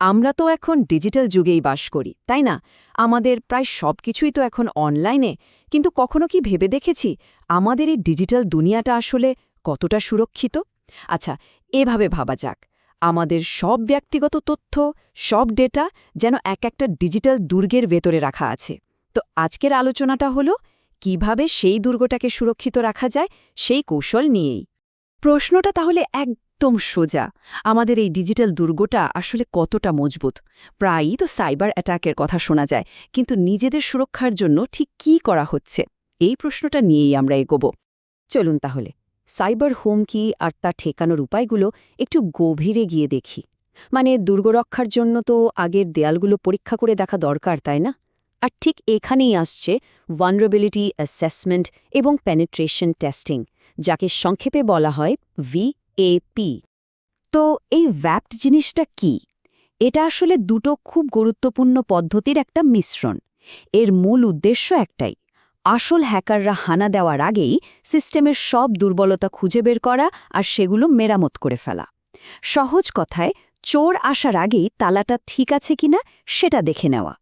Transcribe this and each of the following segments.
আমরা তো এখন ডিজিটাল যুগেই বাস করি তাই না? আমাদের প্রায় সব কিছুই তো এখন অনলাইনে। কিন্তু কখনো কি ভেবে দেখেছি আমাদের এই ডিজিটাল দুনিয়াটা আসলে কতটা সুরক্ষিত? আচ্ছা, এভাবে ভাবা যাক, আমাদের সব ব্যক্তিগত তথ্য, সব ডেটা যেন একটা ডিজিটাল দুর্গের ভেতরে রাখা আছে। তো আজকের আলোচনাটা হলো কিভাবে সেই দুর্গটাকে সুরক্ষিত রাখা যায় সেই কৌশল নিয়েই। প্রশ্নটা তাহলে একদম সোজা। আমাদের এই ডিজিটাল দুর্গটা আসলে কতটা মজবুত? প্রায়ই তো সাইবার অ্যাটাকের কথা শোনা যায়, কিন্তু নিজেদের সুরক্ষার জন্য ঠিক কী করা হচ্ছে, এই প্রশ্নটা নিয়েই আমরা এগোব। চলুন তাহলে সাইবার হুমকি আর তার ঠেকানোর উপায়গুলো একটু গভীরে গিয়ে দেখি। মানে দুর্গ রক্ষার জন্য তো আগের দেয়ালগুলো পরীক্ষা করে দেখা দরকার, তাই না? আর ঠিক এখানেই আসছে ভালনারেবিলিটি অ্যাসেসমেন্ট এবং পেনিট্রেশন টেস্টিং, যাকে সংক্ষেপে বলা হয় ভিএপি। তো এই ভ্যাপড জিনিসটা কি? এটা আসলে দুটো খুব গুরুত্বপূর্ণ পদ্ধতির একটা মিশ্রণ। এর মূল উদ্দেশ্য একটাই, আসল হ্যাকাররা হানা দেওয়ার আগেই সিস্টেমের সব দুর্বলতা খুঁজে বের করা আর সেগুলো মেরামত করে ফেলা। সহজ কথায়, চোর আসার আগেই তালাটা ঠিক আছে কিনা সেটা দেখে নেওয়া।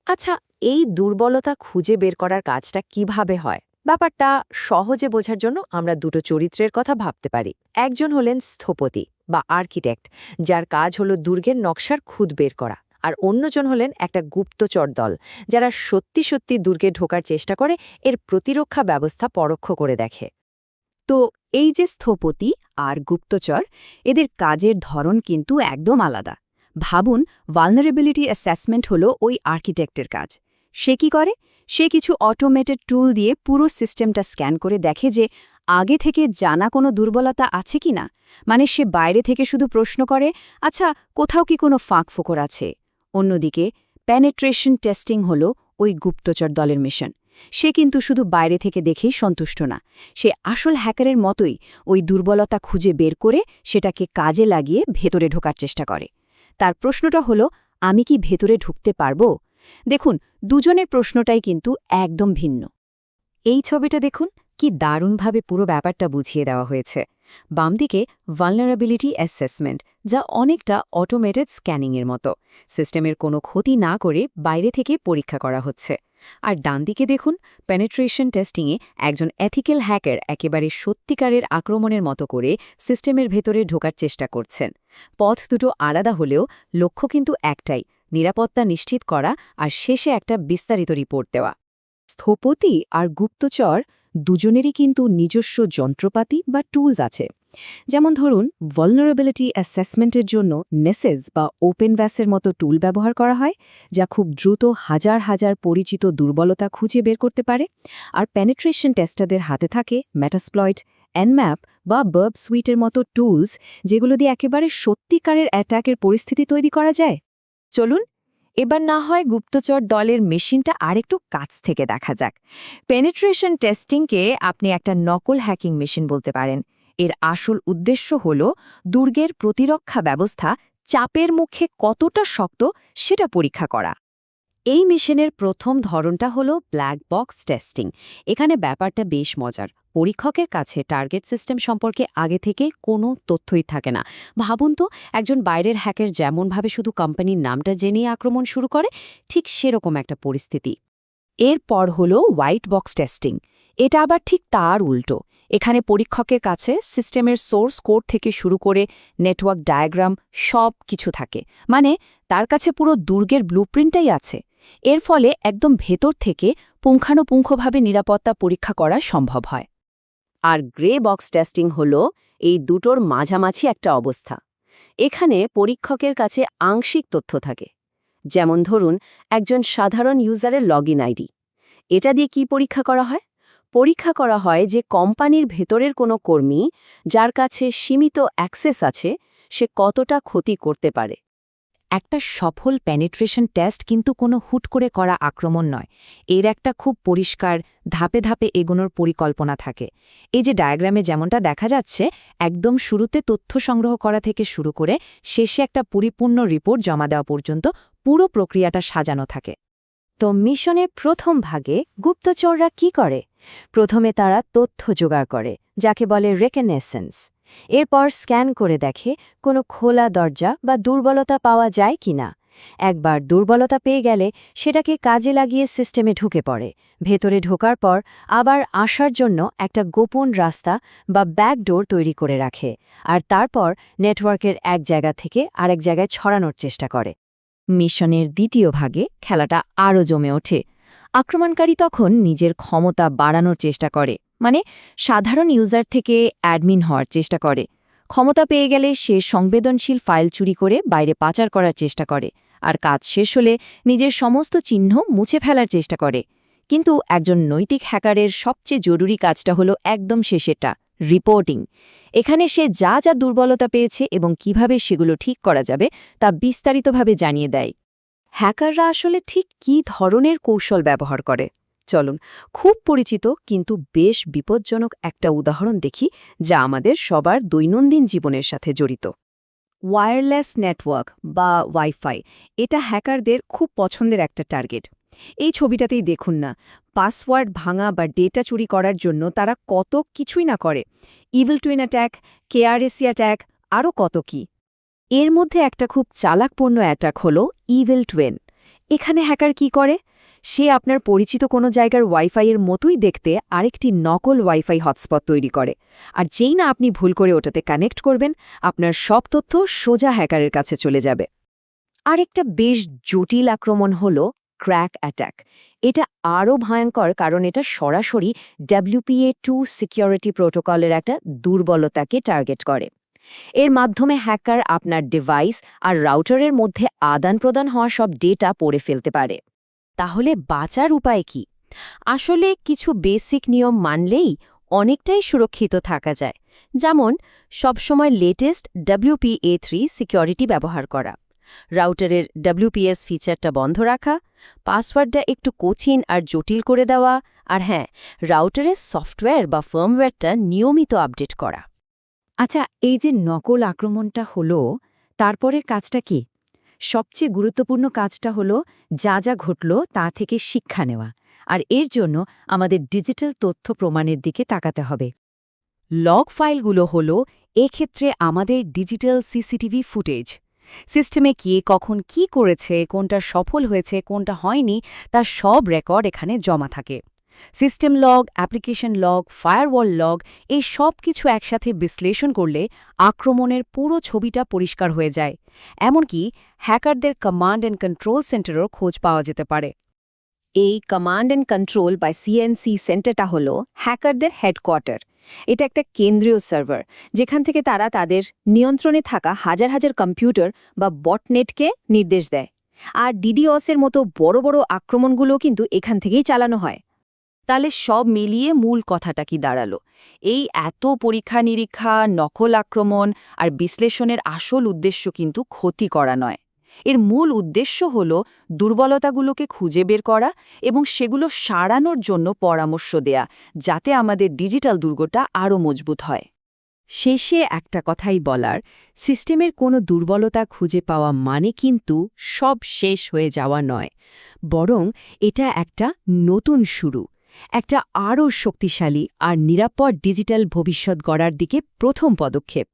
আচ্ছা, এই দুর্বলতা খুঁজে বের করার কাজটা কিভাবে হয়? ব্যাপারটা সহজে বোঝার জন্য আমরা দুটো চরিত্রের কথা ভাবতে পারি। একজন হলেন স্থপতি বা আর্কিটেক্ট, যার কাজ হলো দুর্গের নকশার খুঁত বের করা। আর অন্যজন হলেন একটা গুপ্তচর দল, যারা সত্যি সত্যি দুর্গে ঢোকার চেষ্টা করে এর প্রতিরক্ষা ব্যবস্থা পরোক্ষ করে দেখে। তো এই যে স্থপতি আর গুপ্তচর, এদের কাজের ধরন কিন্তু একদম আলাদা। ভাবুন, ভালনারেবিলিটি অ্যাসেসমেন্ট হলো ওই আর্কিটেক্টের কাজ। সে কি করে? সে কিছু অটোমেটেড টুল দিয়ে পুরো সিস্টেমটা স্ক্যান করে দেখে যে আগে থেকে জানা কোনো দুর্বলতা আছে কি না। মানে সে বাইরে থেকে শুধু প্রশ্ন করে, আচ্ছা, কোথাও কি কোনো ফাঁক-ফোকর আছে? অন্যদিকে পেনিট্রেশন টেস্টিং হলো ওই গুপ্তচর দলের মিশন। সে কিন্তু শুধু বাইরে থেকে দেখেই সন্তুষ্ট না। সে আসল হ্যাকারের মতোই ওই দুর্বলতা খুঁজে বের করে সেটাকে কাজে লাগিয়ে ভেতরে ঢোকার চেষ্টা করে। তার প্রশ্নটা হলো, আমি কি ভেতরে ঢুকতে পারবো? দেখুন, দুজনের প্রশ্নটাই কিন্তু একদম ভিন্ন। এই ছবিটা দেখুন, কি দারুণভাবে পুরো ব্যাপারটা বুঝিয়ে দেওয়া হয়েছে। বাম দিকে ভালনারেবিলিটি অ্যাসেসমেন্ট, যা অনেকটা অটোমেটেড স্ক্যানিংয়ের মতো। সিস্টেমের কোনো ক্ষতি না করে বাইরে থেকে পরীক্ষা করা হচ্ছে। আর ডান দিকে দেখুন, পেনিট্রেশন টেস্টিংয়ে একজন এথিক্যাল হ্যাকার একেবারে সত্যিকারের আক্রমণের মতো করে সিস্টেমের ভেতরে ঢোকার চেষ্টা করছেন। পথ দুটো আলাদা হলেও লক্ষ্য কিন্তু একটাই, নিরাপত্তা নিশ্চিত করা আর শেষে একটা বিস্তারিত রিপোর্ট দেওয়া। স্থপতি আর গুপ্তচর দুজনেরই কিন্তু নিজস্ব যন্ত্রপাতি বা টুলস আছে। যেমন ধরুন, ভালনারেবিলিটি অ্যাসেসমেন্টের জন্য নেসেস বা ওপেন ভ্যাসের মতো টুল ব্যবহার করা হয়, যা খুব দ্রুত হাজার হাজার পরিচিত দুর্বলতা খুঁজে বের করতে পারে। আর পেনিট্রেশন টেস্টারদের হাতে থাকে মেটাসপ্লয়েট, এনম্যাপ বা বার্ব সুইটের মতো টুলস, যেগুলো দিয়ে একেবারে সত্যিকারের অ্যাটাকের পরিস্থিতি তৈরি করা যায়। চলুন এবার না হয় গুপ্তচর দলের মেশিনটা আরেকটু কাছ থেকে দেখা যাক। পেনিট্রেশন টেস্টিংকে আপনি একটা নকল হ্যাকিং মেশিন বলতে পারেন। এর আসল উদ্দেশ্য হল দুর্গের প্রতিরক্ষা ব্যবস্থা চাপের মুখে কতটা শক্ত সেটা পরীক্ষা করা। এই মিশনের প্রথম ধরনটা হলো ব্ল্যাক বক্স টেস্টিং। এখানে ব্যাপারটা বেশ মজার। পরীক্ষকের কাছে টার্গেট সিস্টেম সম্পর্কে আগে থেকে কোনো তথ্যই থাকে না। ভাবুন তো, একজন বাইরের হ্যাকার যেমনভাবে শুধু কোম্পানির নামটা জেনে আক্রমণ শুরু করে, ঠিক সেরকম একটা পরিস্থিতি। এরপর হলো হোয়াইট বক্স টেস্টিং। এটা আবার ঠিক তার উল্টো। এখানে পরীক্ষকের কাছে সিস্টেমের সোর্স কোড থেকে শুরু করে নেটওয়ার্ক ডায়াগ্রাম সব কিছু থাকে। মানে তার কাছে পুরো দুর্গের ব্লুপ্রিন্টটাই আছে। এর ফলে একদম ভেতর থেকে পুঙ্খানুপুঙ্খভাবে নিরাপত্তা পরীক্ষা করা সম্ভব হয়। আর গ্রে বক্স টেস্টিং হল এই দুটোর মাঝামাঝি একটা অবস্থা। এখানে পরীক্ষকের কাছে আংশিক তথ্য থাকে। যেমন ধরুন, একজন সাধারণ ইউজারের লগইন আইডি। এটা দিয়ে কি পরীক্ষা করা হয়? পরীক্ষা করা হয় যে কোম্পানির ভেতরের কোনো কর্মী, যার কাছে সীমিত অ্যাক্সেস আছে, সে কতটা ক্ষতি করতে পারে। একটা সফল পেনিট্রেশন টেস্ট কিন্তু কোনো হুট করে করা আক্রমণ নয়। এর একটা খুব পরিষ্কার ধাপে ধাপে এগোনোর পরিকল্পনা থাকে। এই যে ডায়াগ্রামে যেমনটা দেখা যাচ্ছে, একদম শুরুতে তথ্য সংগ্রহ করা থেকে শুরু করে শেষে একটা পরিপূর্ণ রিপোর্ট জমা দেওয়া পর্যন্ত পুরো প্রক্রিয়াটা সাজানো থাকে। তো মিশনের প্রথম ভাগে গুপ্তচররা কি করে? প্রথমে তারা তথ্য জোগাড় করে, যাকে বলে রেকনেসেন্স। এরপর স্ক্যান করে দেখে কোনো খোলা দরজা বা দুর্বলতা পাওয়া যায় কিনা। একবার দুর্বলতা পেয়ে গেলে সেটাকে কাজে লাগিয়ে সিস্টেমে ঢুকে পড়ে। ভেতরে ঢোকার পর আবার আসার জন্য একটা গোপন রাস্তা বা ব্যাকডোর তৈরি করে রাখে, আর তারপর নেটওয়ার্কের এক জায়গা থেকে আরেক জায়গায় ছড়ানোর চেষ্টা করে। মিশনের দ্বিতীয় ভাগে খেলাটা আরও জমে ওঠে। আক্রমণকারী তখন নিজের ক্ষমতা বাড়ানোর চেষ্টা করে, মানে সাধারণ ইউজার থেকে অ্যাডমিন হওয়ার চেষ্টা করে। ক্ষমতা পেয়ে গেলে সে সংবেদনশীল ফাইল চুরি করে বাইরে পাচার করার চেষ্টা করে, আর কাজ শেষ হলে নিজের সমস্ত চিহ্ন মুছে ফেলার চেষ্টা করে। কিন্তু একজন নৈতিক হ্যাকারের সবচেয়ে জরুরি কাজটা হলো একদম শেষেরটা, রিপোর্টিং। এখানে সে যা যা দুর্বলতা পেয়েছে এবং কিভাবে সেগুলো ঠিক করা যাবে তা বিস্তারিতভাবে জানিয়ে দেয়। হ্যাকাররা আসলে ঠিক কী ধরনের কৌশল ব্যবহার করে চলুন খুব পরিচিত কিন্তু বেশ বিপজ্জনক একটা উদাহরণ দেখি, যা আমাদের সবার দৈনন্দিন জীবনের সাথে জড়িত। ওয়্যারলেস নেটওয়ার্ক বা ওয়াইফাই, এটা হ্যাকারদের খুব পছন্দের একটা টার্গেট। এই ছবিটাতেই দেখুন না, পাসওয়ার্ড ভাঙা বা ডেটা চুরি করার জন্য তারা কত কিছুই না করে। ইভিল টুইন অ্যাট্যাক, কেআরএসি অ্যাট্যাক, আরও কত কি। এর মধ্যে একটা খুব চালাকপূর্ণ অ্যাটাক হলো ইভিল টুইন। এখানে হ্যাকার কি করে? সে আপনার পরিচিত কোনো জায়গার ওয়াইফাইয়ের মতোই দেখতে আরেকটি নকল ওয়াইফাই হটস্পট তৈরি করে, আর যেই না আপনি ভুল করে ওটাতে কানেক্ট করবেন, আপনার সব তথ্য সোজা হ্যাকারের কাছে চলে যাবে। আরেকটা বেশ জটিল আক্রমণ হল ক্র্যাক অ্যাটাক। এটা আরও ভয়ঙ্কর কারণ এটা সরাসরি WPA2 সিকিউরিটি প্রোটোকলের একটা দুর্বলতাকে টার্গেট করে। এর মাধ্যমে হ্যাকার আপনার ডিভাইস আর রাউটারের মধ্যে আদান প্রদান হওয়া সব ডেটা পড়ে ফেলতে পারে। তাহলে বাঁচার উপায় কি? আসলে কিছু বেসিক নিয়ম মানলেই অনেকটাই সুরক্ষিত থাকা যায়। যেমন সবসময় লেটেস্ট WPA3 সিকিউরিটি ব্যবহার করা, রাউটারের WPS ফিচারটা বন্ধ রাখা, পাসওয়ার্ডটা একটু কঠিন আর জটিল করে দেওয়া, আর হ্যাঁ, রাউটারের সফটওয়্যার বা ফার্মওয়্যারটা নিয়মিত আপডেট করা। আচ্ছা, এই যে নকল আক্রমণটা হলো, তারপরে কাজটা কি? সবচেয়ে গুরুত্বপূর্ণ কাজটা হলো যা যা ঘটল তা থেকে শিক্ষা নেওয়া, আর এর জন্য আমাদের ডিজিটাল তথ্য প্রমাণের দিকে তাকাতে হবে। লগ ফাইলগুলো হলো এক্ষেত্রে আমাদের ডিজিটাল সিসিটিভি ফুটেজ। সিস্টেমে কে কখন কি করেছে, কোনটা সফল হয়েছে, কোনটা হয়নি, তার সব রেকর্ড এখানে জমা থাকে। System log, application log, firewall log, এই সব কিছু একসাথে বিশ্লেষণ করলে আক্রমণের পুরো ছবিটা পরিষ্কার হয়ে যায়। এমনকি হ্যাকারদের কমান্ড অ্যান্ড কন্ট্রোল সেন্টারও খোঁজ পাওয়া যেতে পারে। এই কমান্ড অ্যান্ড কন্ট্রোল বা CNC সেন্টারটা হলো হ্যাকারদের হেডকোয়ার্টার। এটা একটা কেন্দ্রীয় সার্ভার, যেখান থেকে তারা তাদের নিয়ন্ত্রণে থাকা হাজার হাজার কম্পিউটার বা বটনেটকে নির্দেশ দেয়। আর DDoS-এর মতো বড় বড় আক্রমণগুলো কিন্তু এখান থেকেই চালানো হয়। তাহলে সব মিলিয়ে মূল কথাটা কি দাঁড়ালো? এই এত পরীক্ষা নিরীক্ষা, নকল আক্রমণ আর বিশ্লেষণের আসল উদ্দেশ্য কিন্তু ক্ষতি করা নয়। এর মূল উদ্দেশ্য হল দুর্বলতাগুলোকে খুঁজে বের করা এবং সেগুলো সারানোর জন্য পরামর্শ দেয়া, যাতে আমাদের ডিজিটাল দুর্গটা আরও মজবুত হয়। শেষে একটা কথাই বলার, সিস্টেমের কোনো দুর্বলতা খুঁজে পাওয়া মানে কিন্তু সব শেষ হয়ে যাওয়া নয়, বরং এটা একটা নতুন শুরু, একটা আরও শক্তিশালী আর নিরাপদ ডিজিটাল ভবিষ্যৎ গড়ার দিকে প্রথম পদক্ষেপ।